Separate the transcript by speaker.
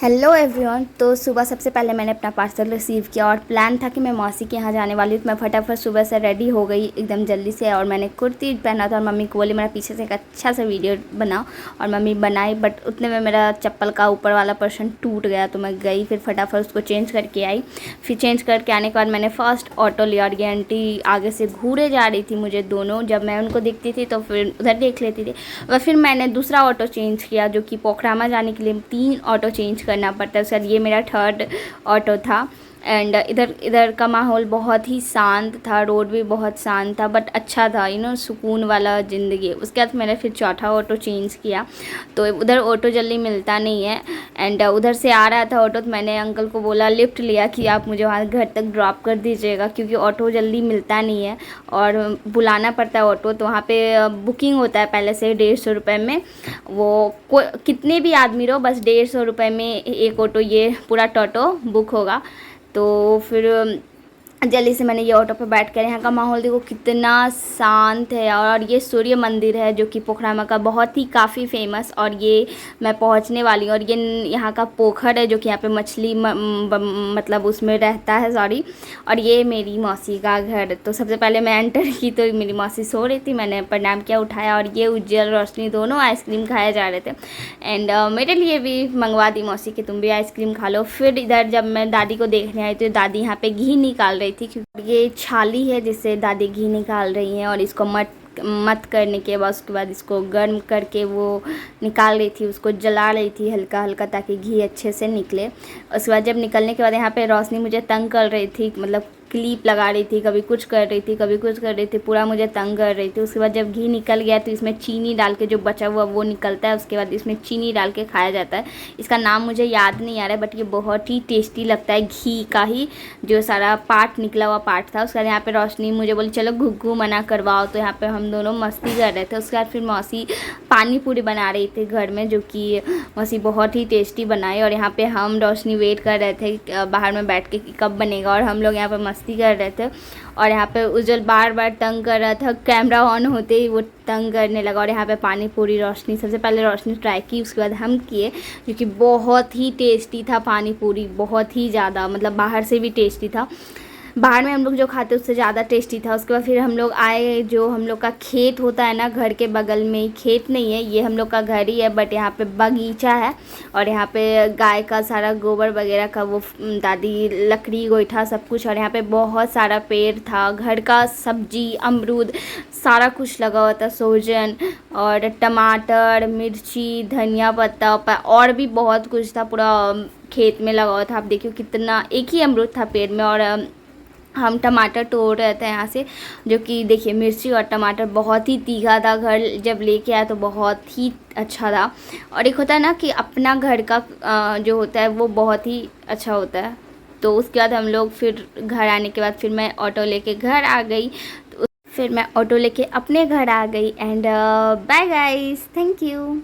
Speaker 1: Hello everyone. तो सुबह सबसे पहले मैंने अपना पार्सल रिसीव किया और प्लान था कि मैं मौसी के यहाँ जाने वाली हूँ। तो मैं फटाफट सुबह से रेडी हो गई एकदम जल्दी से और मैंने कुर्ती पहना था और मम्मी को बोली मेरा पीछे से एक अच्छा सा वीडियो बनाओ और मम्मी बनाई। बट उतने में मेरा चप्पल का ऊपर वाला पोर्शन टूट गया तो मैं गई फिर फटाफट उसको चेंज करके आई। फिर चेंज करके आने के बाद मैंने फ़र्स्ट ऑटो लिया और ये आंटी आगे से घूरे जा रही थी मुझे दोनों, जब मैं उनको देखती थी तो फिर उधर देख लेती थी। और फिर मैंने दूसरा ऑटो चेंज किया जो कि पोखरामा जाने के लिए 3 ऑटो चेंज करना पड़ता है। उसके बाद ये मेरा थर्ड ऑटो था एंड इधर का माहौल बहुत ही शांत था, रोड भी बहुत शांत था बट अच्छा था, सुकून वाला ज़िंदगी। उसके बाद मैंने फिर चौथा ऑटो चेंज किया तो उधर ऑटो जल्दी मिलता नहीं है एंड उधर से आ रहा था ऑटो तो मैंने अंकल को बोला लिफ्ट लिया कि आप मुझे वहाँ घर तक ड्रॉप कर दीजिएगा क्योंकि ऑटो जल्दी मिलता नहीं है और बुलाना पड़ता है ऑटो। तो वहाँ पे बुकिंग होता है पहले से 150 रुपये में, वो कितने भी आदमी रहो बस 150 रुपये में एक ऑटो ये पूरा टोटो बुक होगा। तो फिर जल्दी से मैंने ये ऑटो पे बैठ कर, यहाँ का माहौल देखो कितना शांत है और ये सूर्य मंदिर है जो कि पोखरामा का बहुत ही काफ़ी फेमस। और ये मैं पहुँचने वाली हूँ और ये यहाँ का पोखर है जो कि यहाँ पे मछली मतलब उसमें रहता है सॉरी। और ये मेरी मौसी का घर। तो सबसे पहले मैं एंटर की तो मेरी मौसी सो रही थी, मैंने प्रणाम किया उठाया और ये उज्जवल रोशनी दोनों आइसक्रीम खाए जा रहे थे एंड मेरे लिए भी मंगवा दी मौसी कि तुम भी आइसक्रीम खा लो। फिर इधर जब मैं दादी को देखने आई तो दादी यहाँ पे घी निकाल रही थी क्योंकि ये छाली है जिससे दादी घी निकाल रही हैं और इसको मत करने के बाद उसके बाद इसको गर्म करके वो निकाल रही थी, उसको जला रही थी हल्का हल्का ताकि घी अच्छे से निकले। उसके बाद जब निकलने के बाद यहाँ पे रोशनी मुझे तंग कर रही थी, मतलब क्लिप लगा रही थी, कभी कुछ कर रही थी कभी कुछ कर रही थी, पूरा मुझे तंग कर रही थी। उसके बाद जब घी निकल गया तो इसमें चीनी डाल के जो बचा हुआ वो निकलता है, उसके बाद इसमें चीनी डाल के खाया जाता है। इसका नाम मुझे याद नहीं आ रहा है बट ये बहुत ही टेस्टी लगता है, घी का ही जो सारा पार्ट निकला हुआ पार्ट था। उसके बाद यहाँ पे रोशनी मुझे बोली चलो घुग्गू मना करवाओ, तो यहाँ पे हम दोनों मस्ती कर रहे थे। उसके बाद फिर मौसी पानी पूरी बना रही थी घर में जो कि मौसी बहुत ही टेस्टी बनाई और यहाँ पे हम रोशनी वेट कर रहे थे बाहर में बैठ के कि कब बनेगा और हम लोग यहाँ पे मस्ती कर रहे थे। और यहाँ पे उज्जवल बार बार तंग कर रहा था, कैमरा ऑन होते ही वो तंग करने लगा। और यहाँ पे पानी पूरी रोशनी सबसे पहले रोशनी ट्राई की, उसके बाद हम किए जो कि बहुत ही टेस्टी था पानी पूरी, बहुत ही ज़्यादा, मतलब बाहर से भी टेस्टी था, बाहर में हम लोग जो खाते उससे ज़्यादा टेस्टी था। उसके बाद फिर हम लोग आए, जो हम लोग का खेत होता है ना घर के बगल में ही, खेत नहीं है ये हम लोग का घर ही है बट यहाँ पे बगीचा है और यहाँ पे गाय का सारा गोबर वगैरह का वो दादी लकड़ी गोईठा सब कुछ, और यहाँ पे बहुत सारा पेड़ था, घर का सब्जी अमरूद सारा कुछ लगा हुआ था, सोजन और टमाटर मिर्ची धनिया पत्ता और भी बहुत कुछ था, पूरा खेत में लगा हुआ था। आप देखिए कितना, एक ही अमरूद था पेड़ में और हम टमाटर तोड़ रहे थे यहाँ से, जो कि देखिए मिर्ची और टमाटर बहुत ही तीखा था। घर जब लेके आया तो बहुत ही अच्छा था। और एक होता है ना कि अपना घर का जो होता है वो बहुत ही अच्छा होता है। तो उसके बाद हम लोग फिर घर आने के बाद फिर मैं ऑटो लेके घर आ गई, तो फिर मैं ऑटो लेके अपने घर आ गई and bye guys, thank you.